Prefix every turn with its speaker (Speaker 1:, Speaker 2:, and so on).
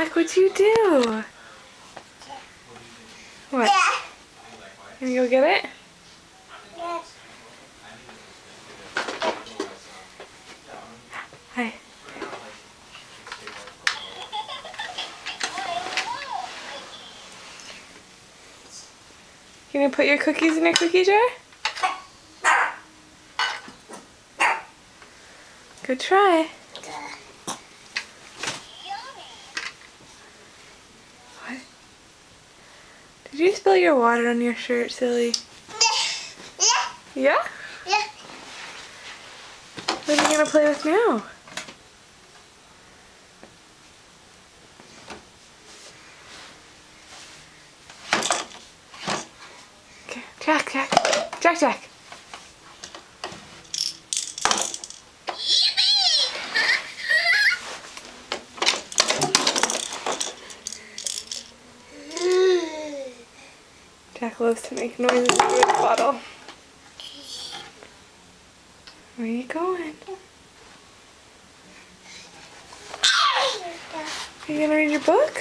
Speaker 1: Jack, what'd you do? What? Can you go get it? Hi. Can you put your cookies in your cookie jar? Good try. What? Did you spill your water on your shirt, silly? Yeah?
Speaker 2: Yeah.
Speaker 1: What are you gonna play with now? Okay, Jack. Jack loves to make noises with his bottle. Where are you going? Are you gonna read your book?